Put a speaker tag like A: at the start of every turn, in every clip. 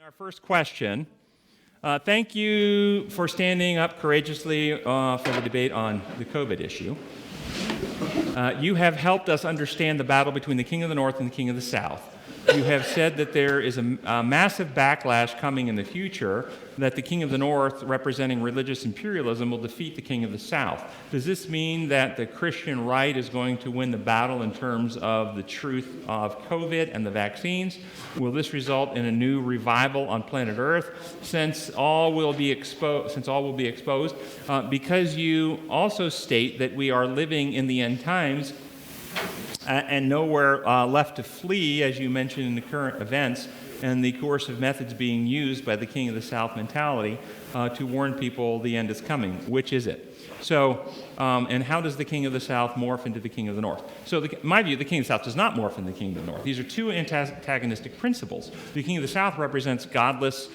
A: Our first question. Thank you for standing up courageously for the debate on the COVID issue. You have helped us understand the battle between the King of the North and the King of the South. You have said that there is a massive backlash coming in the future, that the King of the North, representing religious imperialism, will defeat the King of the South. Does this mean that the Christian right is going to win the battle in terms of the truth of COVID and the vaccines? Will this result in a new revival on planet Earth, since all will be exposed? Because you also state that we are living in the end times, and nowhere left to flee, as you mentioned in the current events, and the coercive methods being used by the King of the South mentality to warn people the end is coming. Which is it? So, and how does the King of the South morph into the King of the North? So, in my view, the King of the South does not morph into the King of the North. These are two antagonistic principles. The King of the South represents godless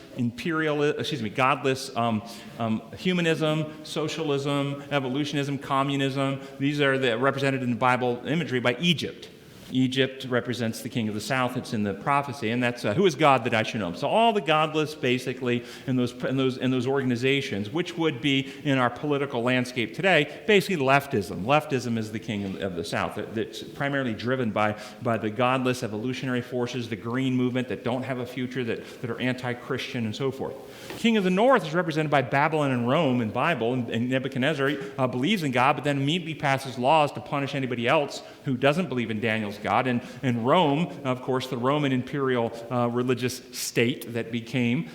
A: humanism, socialism, evolutionism, communism. These are represented in the Bible imagery by Egypt. Egypt represents the King of the South. It's in the prophecy, and that's who is God that I should know. So all the godless, basically, in those organizations, which would be in our political landscape today, basically leftism. Leftism is the King of the South. That's primarily driven by the godless evolutionary forces, the green movement that don't have a future, that are anti-Christian, and so forth. King of the North is represented by Babylon and Rome in the Bible, and Nebuchadnezzar believes in God, but then immediately passes laws to punish anybody else who doesn't believe in Daniel's God. And Rome, of course, the Roman imperial religious state that became,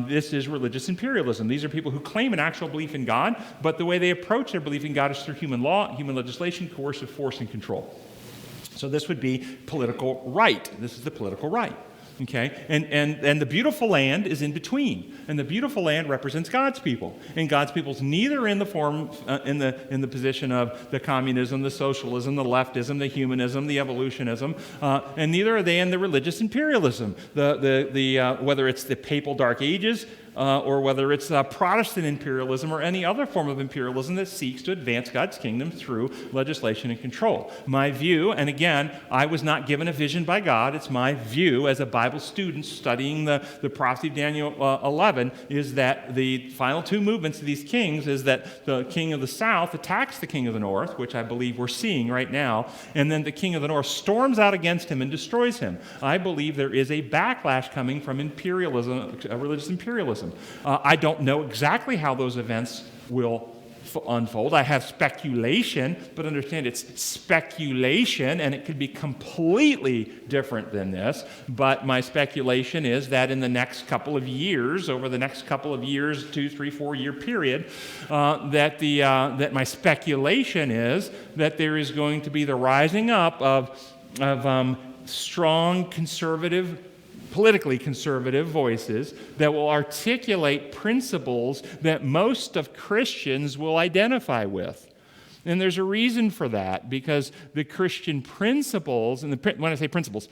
A: this is religious imperialism. These are people who claim an actual belief in God, but the way they approach their belief in God is through human law, human legislation, coercive force, and control. So this would be political right. This is the political right. Okay, and the beautiful land is in between, and the beautiful land represents God's people, and God's people's neither in the form in the position of the communism, the socialism, the leftism, the humanism, the evolutionism, and neither are they in the religious imperialism. Whether it's the papal Dark Ages. Or whether it's Protestant imperialism or any other form of imperialism that seeks to advance God's kingdom through legislation and control. My view, and again, I was not given a vision by God, it's my view as a Bible student studying the prophecy of Daniel 11, is that the final two movements of these kings is that the King of the South attacks the King of the North, which I believe we're seeing right now, and then the King of the North storms out against him and destroys him. I believe there is a backlash coming from imperialism, religious imperialism. I don't know exactly how those events will unfold. I have speculation, but understand it's speculation, and it could be completely different than this. But my speculation is that in the next couple of years, over the next couple of years, 2, 3, 4 year period, that my speculation is that there is going to be the rising up of strong conservative, politically conservative voices that will articulate principles that most of Christians will identify with. And there's a reason for that, because the Christian principles, and when I say principles,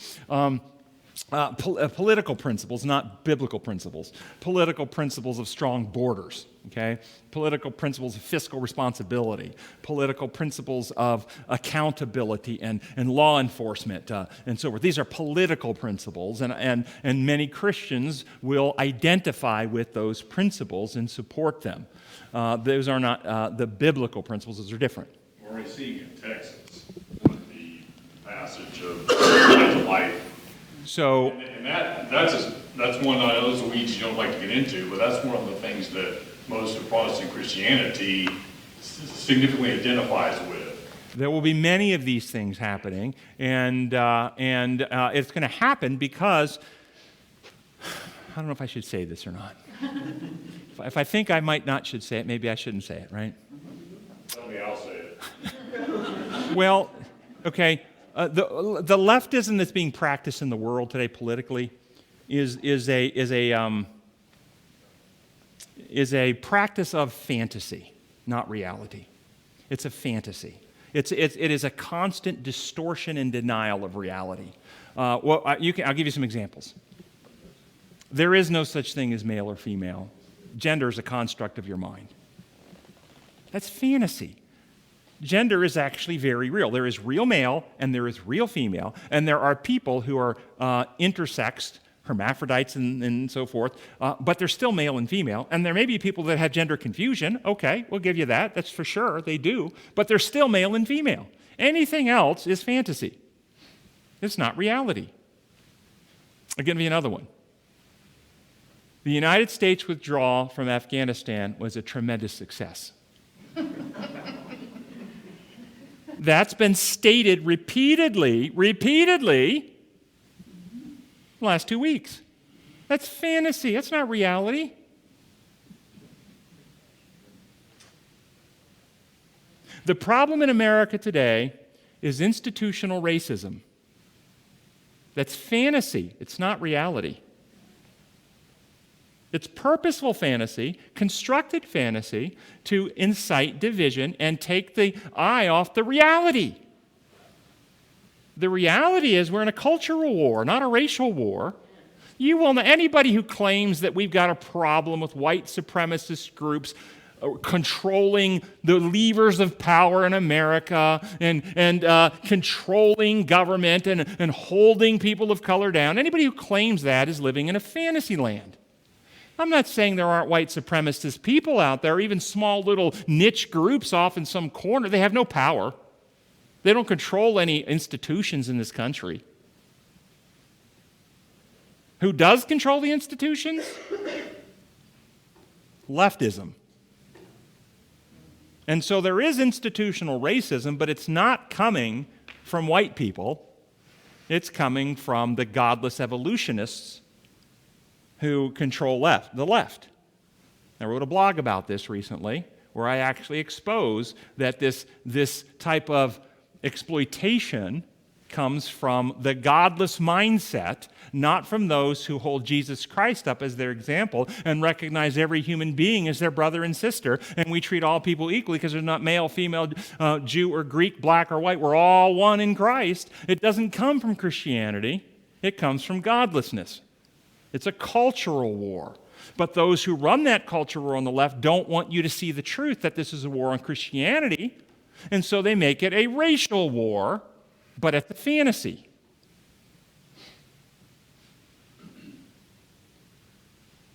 A: political principles, not biblical principles, political principles of strong borders, okay? Political principles of fiscal responsibility, political principles of accountability and law enforcement, and so forth. These are political principles, and many Christians will identify with those principles and support them. Those are not the biblical principles, those are different.
B: We're already seeing in Texas with the passage of life.
A: So,
B: and that's one of those weeds you don't like to get into, but that's one of the things that most of Protestant Christianity significantly identifies with.
A: There will be many of these things happening, and it's going to happen because, I don't know if I should say this or not. If I think I might not should say it, maybe I shouldn't say it, right?
B: Tell me, I'll say it.
A: Well, okay. The leftism that's being practiced in the world today politically is a practice of fantasy, not reality. It's a fantasy. It is a constant distortion and denial of reality. I'll give you some examples. There is no such thing as male or female. Gender is a construct of your mind. That's fantasy. Gender is actually very real. There is real male and there is real female, and there are people who are intersexed hermaphrodites and so forth, but they're still male and female. And there may be people that have gender confusion. Okay, we'll give you that. That's for sure. They do. But they're still male and female. Anything else is fantasy. It's not reality. I'll give you another one. The United States withdrawal from Afghanistan was a tremendous success. That's been stated repeatedly, the last 2 weeks. That's fantasy. That's not reality. The problem in America today is institutional racism. That's fantasy. It's not reality. It's purposeful fantasy, constructed fantasy to incite division and take the eye off the reality. The reality is we're in a cultural war, not a racial war. You will know, anybody who claims that we've got a problem with white supremacist groups controlling the levers of power in America and controlling government and holding people of color down, anybody who claims that is living in a fantasy land. I'm not saying there aren't white supremacist people out there, even small little niche groups off in some corner. They have no power. They don't control any institutions in this country. Who does control the institutions? Leftism. And so there is institutional racism, but it's not coming from white people. It's coming from the godless evolutionists who control the left. I wrote a blog about this recently where I actually expose that this type of exploitation comes from the godless mindset, not from those who hold Jesus Christ up as their example and recognize every human being as their brother and sister, and we treat all people equally because they're not male, female, Jew or Greek, black or white. We're all one in Christ. It doesn't come from Christianity. It comes from godlessness. It's a cultural war. But those who run that culture war on the left don't want you to see the truth that this is a war on Christianity, and so they make it a racial war, but at the fantasy.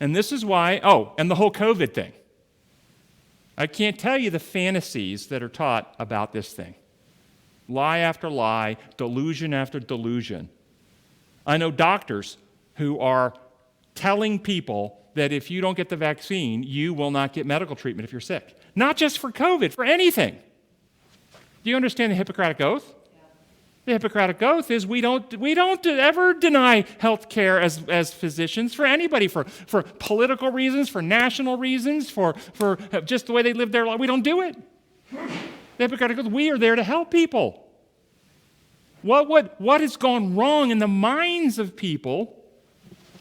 A: And this is why, and the whole COVID thing. I can't tell you the fantasies that are taught about this thing. Lie after lie, delusion after delusion. I know doctors who are telling people that if you don't get the vaccine, you will not get medical treatment if you're sick. Not just for COVID, for anything. Do you understand the Hippocratic Oath? The Hippocratic Oath is we don't ever deny health care as physicians for anybody, for political reasons, for national reasons, for just the way they live their life. We don't do it. The Hippocratic Oath, we are there to help people. What has gone wrong in the minds of people,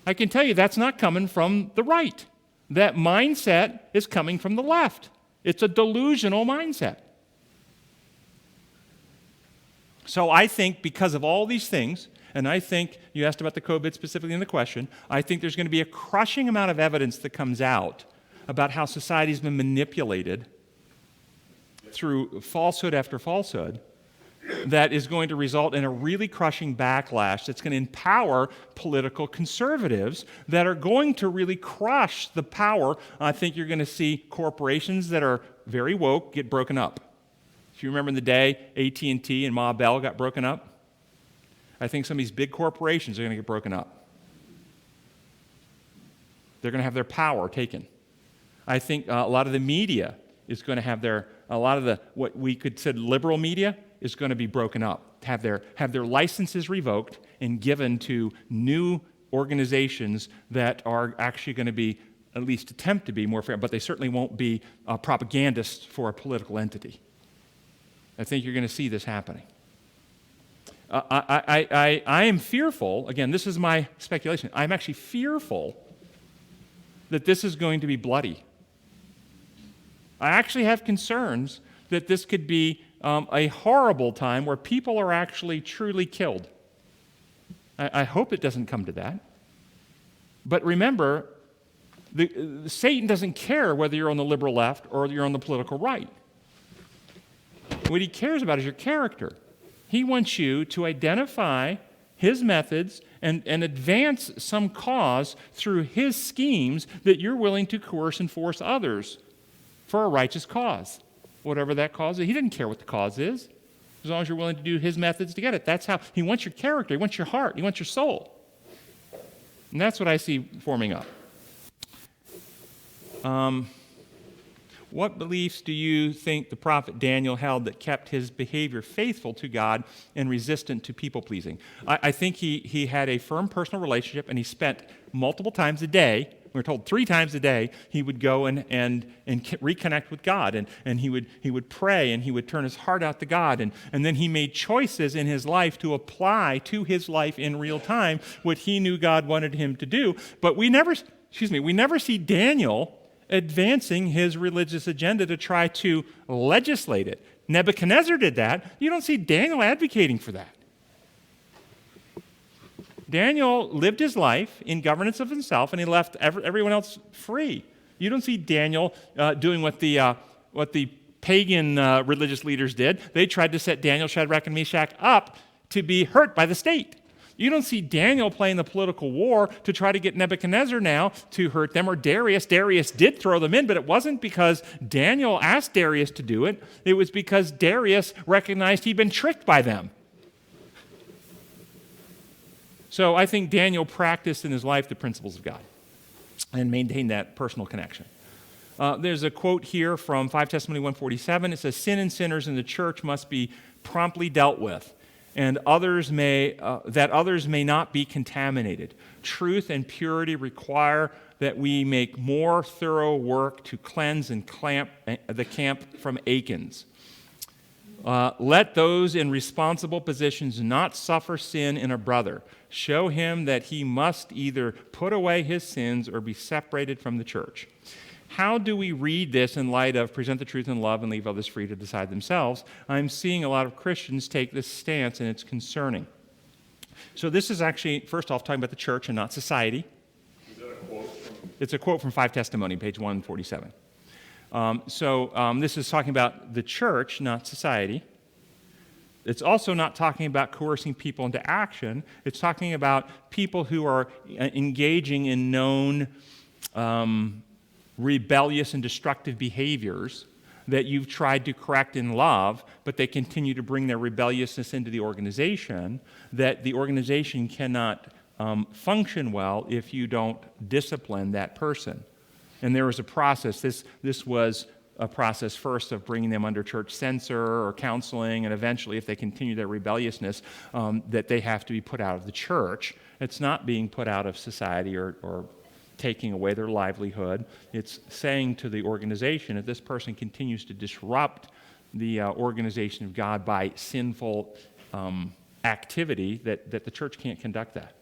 A: I can tell you that's not coming from the right. That mindset is coming from the left. It's a delusional mindset. So I think because of all these things, and I think you asked about the COVID specifically in the question, I think there's going to be a crushing amount of evidence that comes out about how society's been manipulated through falsehood after falsehood that is going to result in a really crushing backlash that's going to empower political conservatives that are going to really crush the power. I think you're going to see corporations that are very woke get broken up. If you remember in the day, AT&T and Ma Bell got broken up, I think some of these big corporations are going to get broken up. They're going to have their power taken. I think a lot of the media is going to have what we could say liberal media is going to be broken up, have their licenses revoked and given to new organizations that are actually going to be, at least attempt to be more fair, but they certainly won't be propagandists for a political entity. I think you're going to see this happening. I am fearful, again, this is my speculation, I'm actually fearful that this is going to be bloody. I actually have concerns that this could be a horrible time where people are actually truly killed. I hope it doesn't come to that. But remember, Satan doesn't care whether you're on the liberal left or you're on the political right. What he cares about is your character. He wants you to identify his methods and advance some cause through his schemes that you're willing to coerce and force others for a righteous cause, whatever that cause is. He didn't care what the cause is, as long as you're willing to do his methods to get it. That's how he wants your character, he wants your heart, he wants your soul. And that's what I see forming up. What beliefs do you think the prophet Daniel held that kept his behavior faithful to God and resistant to people-pleasing? I think he had a firm personal relationship, and he spent multiple times a day, we're told 3 times a day, he would go and reconnect with God, and he would pray, and he would turn his heart out to God, and then he made choices in his life to apply to his life in real time what he knew God wanted him to do. But we never see Daniel advancing his religious agenda to try to legislate it. Nebuchadnezzar did that. You don't see Daniel advocating for that. Daniel lived his life in governance of himself, and he left everyone else free. You don't see Daniel doing what the pagan religious leaders did. They tried to set Daniel, Shadrach, and Meshach up to be hurt by the state. You don't see Daniel playing the political war to try to get Nebuchadnezzar now to hurt them, or Darius. Darius did throw them in, but it wasn't because Daniel asked Darius to do it. It was because Darius recognized he'd been tricked by them. So I think Daniel practiced in his life the principles of God and maintained that personal connection. There's a quote here from 5 Testimony 147. It says, "Sin and sinners in the church must be promptly dealt with, and that others may not be contaminated. Truth and purity require that we make more thorough work to cleanse and clamp the camp from Achans. Let those in responsible positions not suffer sin in a brother. Show him that he must either put away his sins or be separated from the church." How do we read this in light of present the truth in love and leave others free to decide themselves? I'm seeing a lot of Christians take this stance, and it's concerning. So this is actually, first off, talking about the church and not society.
B: Is that a quote from?
A: It's a quote from 5 Testimony, page 147. This is talking about the church, not society. It's also not talking about coercing people into action. It's talking about people who are engaging in known rebellious and destructive behaviors that you've tried to correct in love, but they continue to bring their rebelliousness into the organization, that the organization cannot function well if you don't discipline that person. And there was a process. This was a process first of bringing them under church censor or counseling, and eventually, if they continue their rebelliousness, that they have to be put out of the church. It's not being put out of society or taking away their livelihood. It's saying to the organization, if this person continues to disrupt the organization of God by sinful activity, that the church can't conduct that.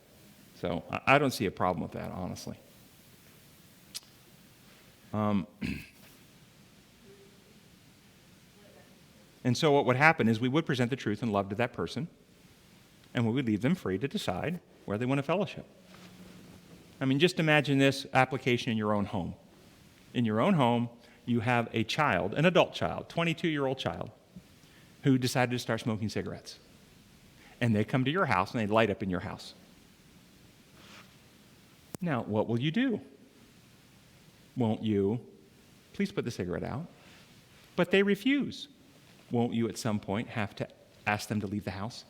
A: So I don't see a problem with that, honestly. And so what would happen is we would present the truth and love to that person, and we would leave them free to decide where they want to fellowship. I mean, just imagine this application in your own home. In your own home, you have a child, an adult child, 22-year-old child, who decided to start smoking cigarettes. And they come to your house, and they light up in your house. Now, what will you do? Won't you please put the cigarette out? But they refuse. Won't you at some point have to ask them to leave the house?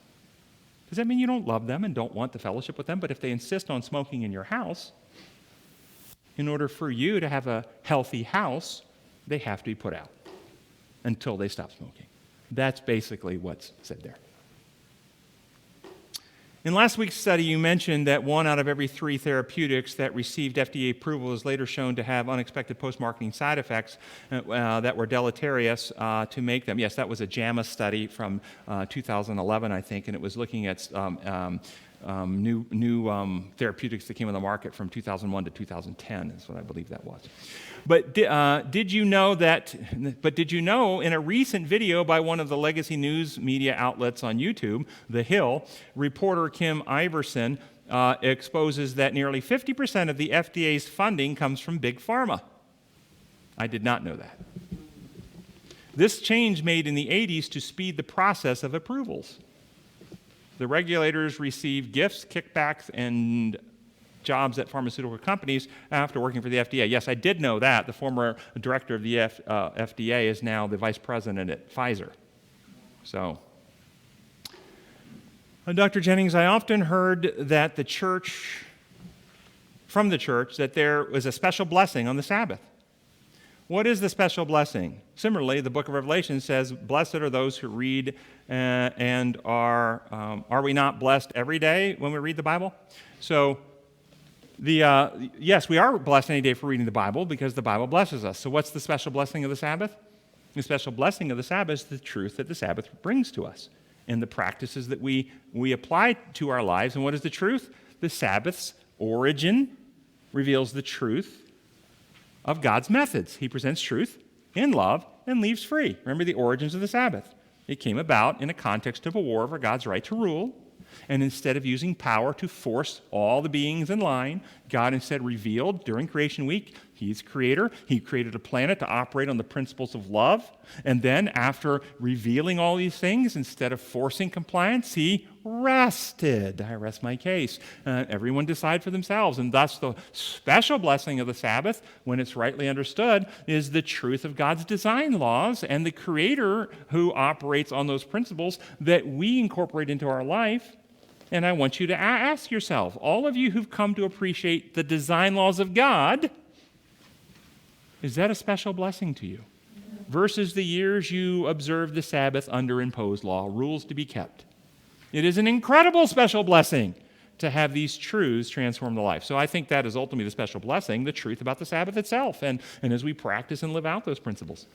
A: Does that mean you don't love them and don't want the fellowship with them? But if they insist on smoking in your house, in order for you to have a healthy house, they have to be put out until they stop smoking. That's basically what's said there. In last week's study, you mentioned that 1 out of every 3 therapeutics that received FDA approval is later shown to have unexpected post-marketing side effects that were deleterious to make them. Yes, that was a JAMA study from 2011, I think, and it was looking at new therapeutics that came on the market from 2001 to 2010 is what I believe that was. But did you know in a recent video by one of the legacy news media outlets on YouTube, The Hill, reporter Kim Iverson exposes that nearly 50% of the FDA's funding comes from big pharma. I did not know that. This change made in the 80s to speed the process of approvals. The regulators receive gifts, kickbacks, and jobs at pharmaceutical companies after working for the FDA. Yes, I did know that. The former director of the FDA is now the vice president at Pfizer. So, Dr. Jennings, I often heard that from the church, that there was a special blessing on the Sabbath. What is the special blessing? Similarly, the book of Revelation says, blessed are those who read and are we not blessed every day when we read the Bible? So, yes, we are blessed any day for reading the Bible because the Bible blesses us. So what's the special blessing of the Sabbath? The special blessing of the Sabbath is the truth that the Sabbath brings to us and the practices that we apply to our lives. And what is the truth? The Sabbath's origin reveals the truth of God's methods. He presents truth in love and leaves free. Remember the origins of the Sabbath. It came about in a context of a war over God's right to rule. And instead of using power to force all the beings in line, God instead revealed during creation week, He's creator. He created a planet to operate on the principles of love. And then after revealing all these things, instead of forcing compliance, He rested. I rest my case. Everyone decide for themselves. And thus the special blessing of the Sabbath, when it's rightly understood, is the truth of God's design laws and the creator who operates on those principles that we incorporate into our life. And I want you to ask yourself, all of you who've come to appreciate the design laws of God, is that a special blessing to you? Versus the years you observed the Sabbath under imposed law, rules to be kept. It is an incredible special blessing to have these truths transform the life. So I think that is ultimately the special blessing, the truth about the Sabbath itself, and as we practice and live out those principles.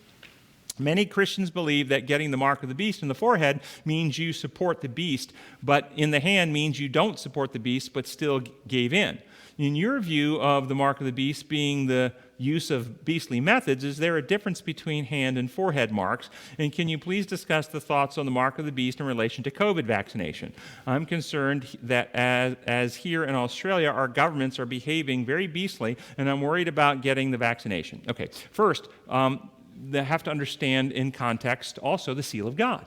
A: Many Christians believe that getting the mark of the beast in the forehead means you support the beast, but in the hand means you don't support the beast but still gave in. In your view of the mark of the beast being the use of beastly methods, is there a difference between hand and forehead marks? And can you please discuss the thoughts on the mark of the beast in relation to COVID vaccination? I'm concerned that as here in Australia, our governments are behaving very beastly, and I'm worried about getting the vaccination. Okay, first, they have to understand in context also the seal of God.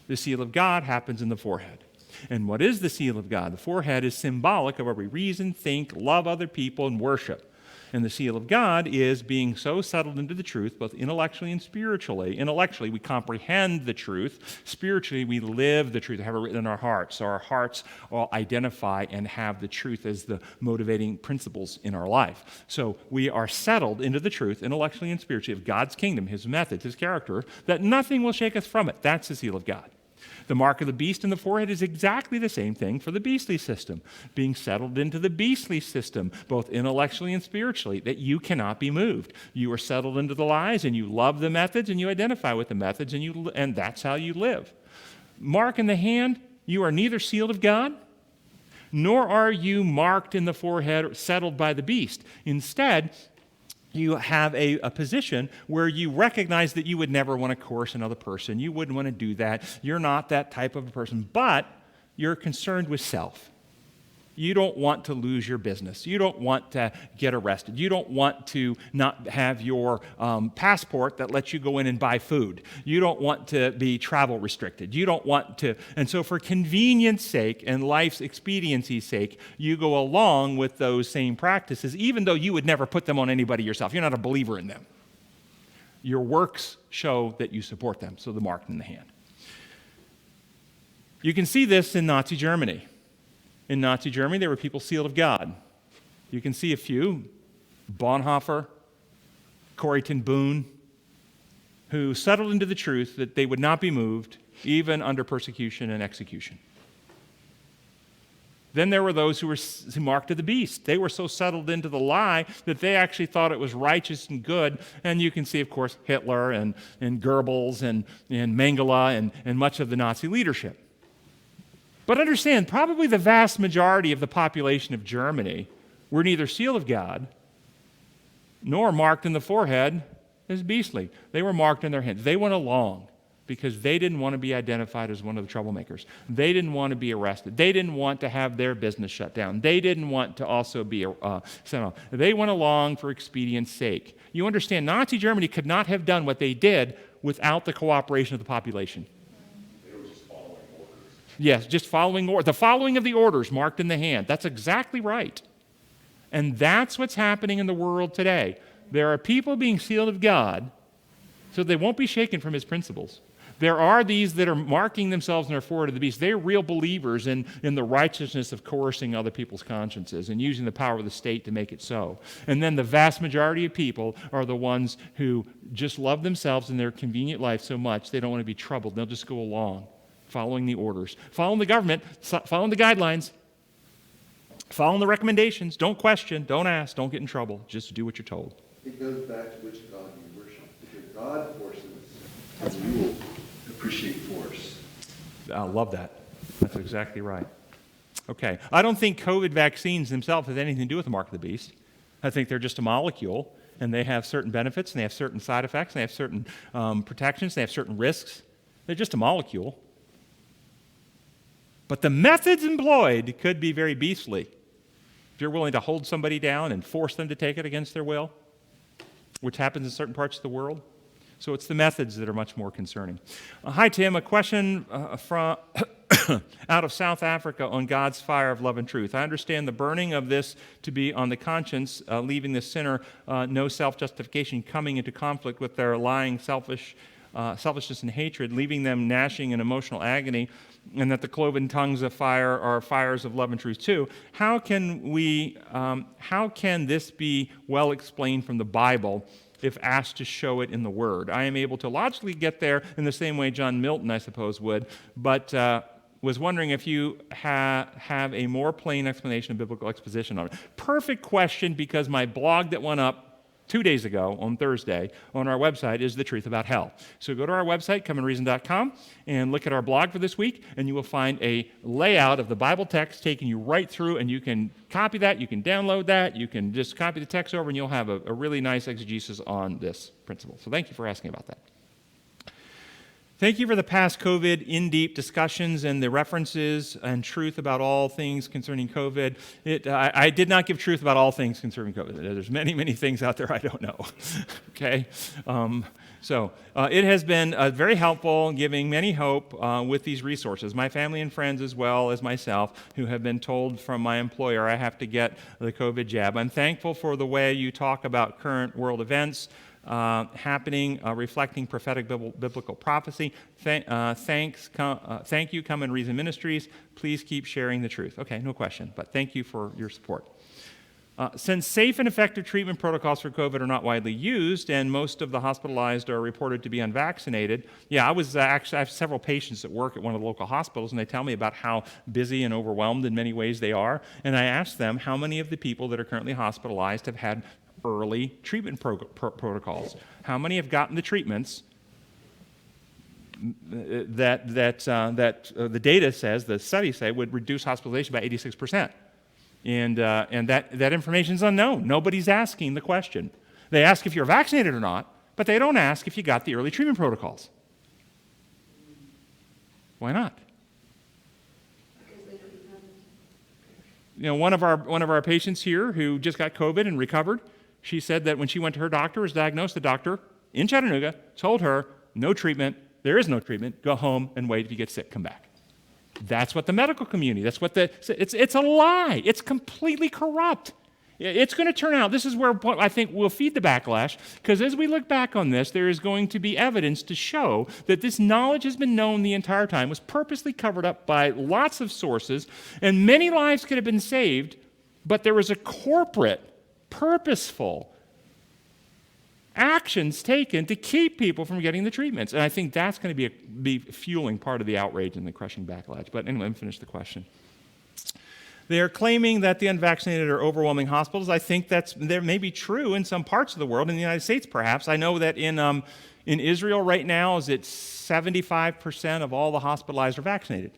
A: The seal of God happens in the forehead. And what is the seal of God? The forehead is symbolic of where we reason, think, love other people, and worship. And the seal of God is being so settled into the truth, both intellectually and spiritually. Intellectually, we comprehend the truth. Spiritually, we live the truth, have it written in our hearts. So our hearts all identify and have the truth as the motivating principles in our life. So we are settled into the truth, intellectually and spiritually, of God's kingdom, His methods, His character, that nothing will shake us from it. That's the seal of God. The mark of the beast in the forehead is exactly the same thing for the beastly system, being settled into the beastly system, both intellectually and spiritually, that you cannot be moved. You are settled into the lies, and you love the methods, and you identify with the methods, and that's how you live. Mark in the hand, you are neither sealed of God, nor are you marked in the forehead or settled by the beast. Instead, you have a position where you recognize that you would never want to coerce another person. You wouldn't want to do that. You're not that type of a person, but you're concerned with self. You don't want to lose your business. You don't want to get arrested. You don't want to not have your passport that lets you go in and buy food. You don't want to be travel restricted. You don't want to, and so for convenience sake and life's expediency's sake, you go along with those same practices, even though you would never put them on anybody yourself. You're not a believer in them. Your works show that you support them, so the mark in the hand. You can see this in Nazi Germany. In Nazi Germany, there were people sealed of God. You can see a few, Bonhoeffer, Corrie ten Boom, who settled into the truth that they would not be moved, even under persecution and execution. Then there were those who were marked to the beast. They were so settled into the lie that they actually thought it was righteous and good. And you can see, of course, Hitler and Goebbels and Mengele and much of the Nazi leadership. But understand, probably the vast majority of the population of Germany were neither sealed of God nor marked in the forehead as beastly. They were marked in their hands. They went along because they didn't want to be identified as one of the troublemakers. They didn't want to be arrested. They didn't want to have their business shut down. They didn't want to also be sent off. They went along for expedience sake. You understand, Nazi Germany could not have done what they did without the cooperation of the population. Yes, just the following of the orders marked in the hand. That's exactly right. And that's what's happening in the world today. There are people being sealed of God so they won't be shaken from his principles. There are these that are marking themselves in their forehead of the beast. They're real believers in the righteousness of coercing other people's consciences and using the power of the state to make it so. And then the vast majority of people are the ones who just love themselves and their convenient life so much they don't want to be troubled. They'll just go along, following the orders, following the government, following the guidelines, following the recommendations. Don't question, don't ask, don't get in trouble. Just do what you're told.
C: It goes back to which God you worship. If your God forces, you will appreciate force.
A: I love that. That's exactly right. Okay. I don't think COVID vaccines themselves have anything to do with the mark of the beast. I think they're just a molecule, and they have certain benefits, and they have certain side effects, and they have certain protections, they have certain risks. They're just a molecule. But the methods employed could be very beastly. If you're willing to hold somebody down and force them to take it against their will, which happens in certain parts of the world. So it's the methods that are much more concerning. Hi, Tim. A question from out of South Africa on God's fire of love and truth. I understand the burning of this to be on the conscience, leaving the sinner no self-justification, coming into conflict with their lying selfishness and hatred, leaving them gnashing in emotional agony, and that the cloven tongues of fire are fires of love and truth too. How can this be well explained from the Bible if asked to show it in the Word? I am able to logically get there in the same way John Milton, I suppose, would, but was wondering if you have a more plain explanation of biblical exposition on it. Perfect question, because my blog that went up 2 days ago on Thursday on our website is The Truth About Hell. So go to our website, comeandreason.com, and look at our blog for this week, and you will find a layout of the Bible text taking you right through, and you can copy that, you can download that, you can just copy the text over, and you'll have a really nice exegesis on this principle. So thank you for asking about that. Thank you for the past COVID in-deep discussions and the references and truth about all things concerning COVID. I did not give truth about all things concerning COVID. There's many, many things out there I don't know. Okay? It has been very helpful, giving many hope with these resources. My family and friends, as well as myself, who have been told from my employer I have to get the COVID jab. I'm thankful for the way you talk about current world events happening, reflecting prophetic biblical prophecy. Thank you, Come and Reason Ministries. Please keep sharing the truth. Okay, no question, but thank you for your support. Since safe and effective treatment protocols for COVID are not widely used, and most of the hospitalized are reported to be unvaccinated, I have several patients that work at one of the local hospitals, and they tell me about how busy and overwhelmed in many ways they are, and I ask them how many of the people that are currently hospitalized have had early treatment protocols. How many have gotten the treatments that the data says, the studies say, would reduce hospitalization by 86%? And that information is unknown. Nobody's asking the question. They ask if you're vaccinated or not, but they don't ask if you got the early treatment protocols. Why not? One of our patients here who just got COVID and recovered, she said that when she went to her doctor, was diagnosed, the doctor in Chattanooga told her, no treatment, there is no treatment, go home and wait. If you get sick, come back. That's what the medical community, it's a lie. It's completely corrupt. It's going to turn out, this is where I think we'll feed the backlash, because as we look back on this, there is going to be evidence to show that this knowledge has been known the entire time, was purposely covered up by lots of sources, and many lives could have been saved, but there was a corporate, purposeful actions taken to keep people from getting the treatments. And I think that's going to be fueling part of the outrage and the crushing backlash. But anyway, let me finish the question. They are claiming that the unvaccinated are overwhelming hospitals. I think that may be true in some parts of the world, in the United States perhaps. I know that in Israel right now, is it 75% of all the hospitalized are vaccinated.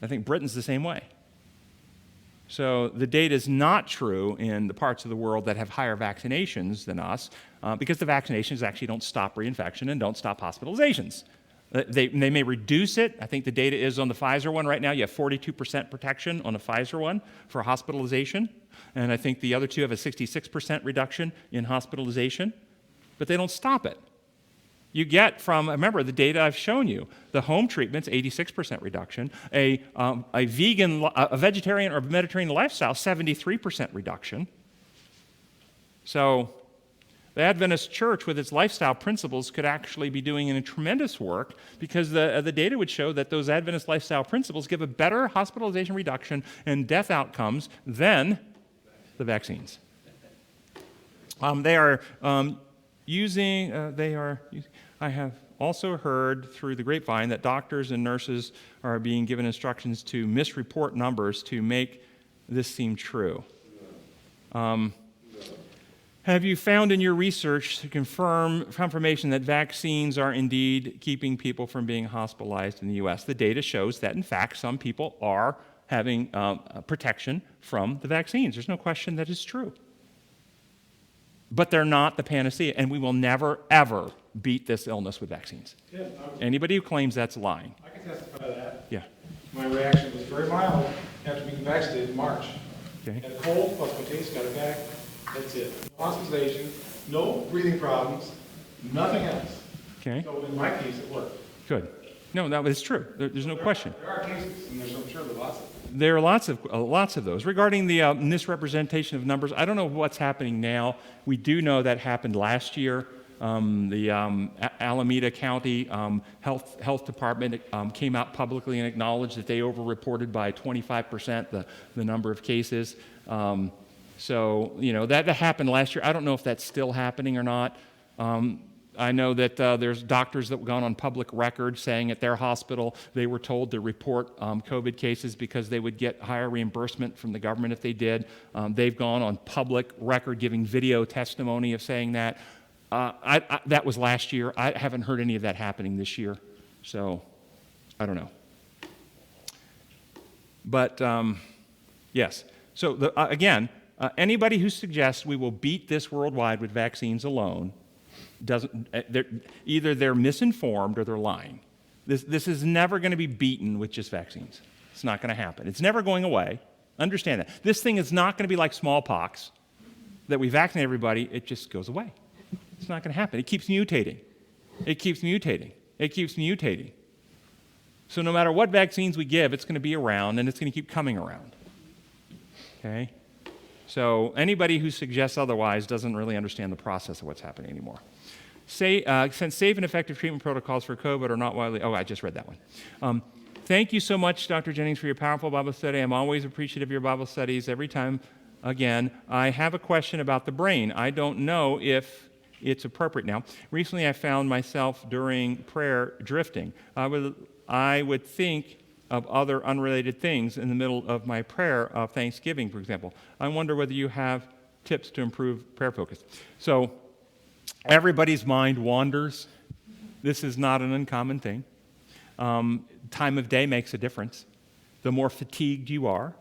A: I think Britain's the same way. So the data is not true in the parts of the world that have higher vaccinations than us, because the vaccinations actually don't stop reinfection and don't stop hospitalizations. They may reduce it. I think the data is on the Pfizer one right now. You have 42% protection on the Pfizer one for hospitalization. And I think the other two have a 66% reduction in hospitalization. But they don't stop it. You get from, remember, the data I've shown you. The home treatments, 86% reduction. A vegetarian or Mediterranean lifestyle, 73% reduction. So the Adventist Church, with its lifestyle principles, could actually be doing a tremendous work, because the data would show that those Adventist lifestyle principles give a better hospitalization reduction and death outcomes than the vaccines. I have also heard through the grapevine that doctors and nurses are being given instructions to misreport numbers to make this seem true. Have you found in your research confirmation that vaccines are indeed keeping people from being hospitalized in the U.S.? The data shows that, in fact, some people are having protection from the vaccines. There's no question that is true. But they're not the panacea, and we will never, ever beat this illness with vaccines.
D: Yeah,
A: Anybody who claims that's lying.
D: I can testify to that.
A: Yeah.
D: My reaction was very mild after being vaccinated in March.
A: Okay.
D: Had a cold, plus my taste got it back. That's it. No hospitalization, no breathing problems, nothing else.
A: Okay.
D: So in my case, it worked.
A: Good. No, that was true. There's no question.
D: There are cases, and I'm sure there are lots of them.
A: There are lots of those. Regarding the misrepresentation of numbers, I don't know what's happening now. We do know that happened last year. The Alameda County Health Department came out publicly and acknowledged that they overreported by 25% the number of cases. So, that happened last year. I don't know if that's still happening or not. I know that there's doctors that have gone on public record saying at their hospital they were told to report COVID cases because they would get higher reimbursement from the government if they did. They've gone on public record giving video testimony of saying that. That was last year. I haven't heard any of that happening this year. So, I don't know. But, yes. So, again, anybody who suggests we will beat this worldwide with vaccines alone either they're misinformed or they're lying. This is never going to be beaten with just vaccines. It's not going to happen. It's never going away. Understand that. This thing is not going to be like smallpox, that we vaccinate everybody, it just goes away. It's not going to happen. It keeps mutating. It keeps mutating. It keeps mutating. So no matter what vaccines we give, it's going to be around, and it's going to keep coming around. Okay? So anybody who suggests otherwise doesn't really understand the process of what's happening anymore. Since safe and effective treatment protocols for COVID are not widely... Oh, I just read that one. Thank you so much, Dr. Jennings, for your powerful Bible study. I'm always appreciative of your Bible studies every time. Again, I have a question about the brain. I don't know if it's appropriate now. Recently, I found myself during prayer drifting. I would think of other unrelated things in the middle of my prayer of Thanksgiving, for example. I wonder whether you have tips to improve prayer focus. So, everybody's mind wanders. This is not an uncommon thing. Time of day makes a difference. The more fatigued you are,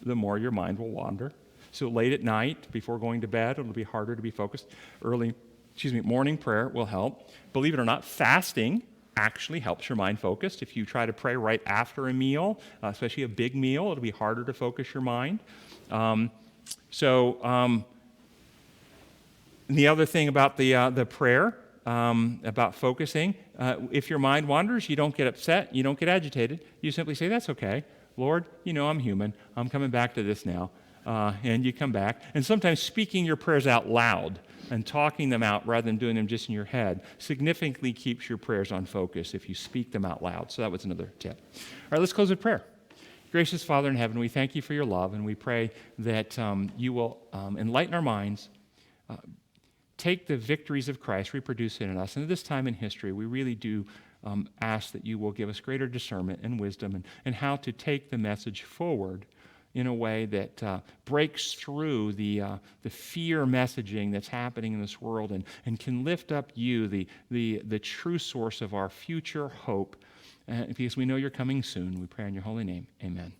A: the more your mind will wander. So late at night, before going to bed, it'll be harder to be focused. Morning prayer will help. Believe it or not, fasting actually helps your mind focused. If you try to pray right after a meal, especially a big meal, it'll be harder to focus your mind. The other thing about the prayer, about focusing, if your mind wanders, you don't get upset, you don't get agitated. You simply say, that's okay. Lord, I'm human. I'm coming back to this now. And you come back. And sometimes speaking your prayers out loud and talking them out rather than doing them just in your head significantly keeps your prayers on focus if you speak them out loud. So that was another tip. All right, let's close with prayer. Gracious Father in heaven, we thank you for your love, and we pray that you will enlighten our minds, take the victories of Christ, reproduce it in us. And at this time in history, we really do ask that you will give us greater discernment and wisdom and how to take the message forward in a way that breaks through the fear messaging that's happening in this world and can lift up you, the true source of our future hope. Because we know you're coming soon. We pray in your holy name. Amen.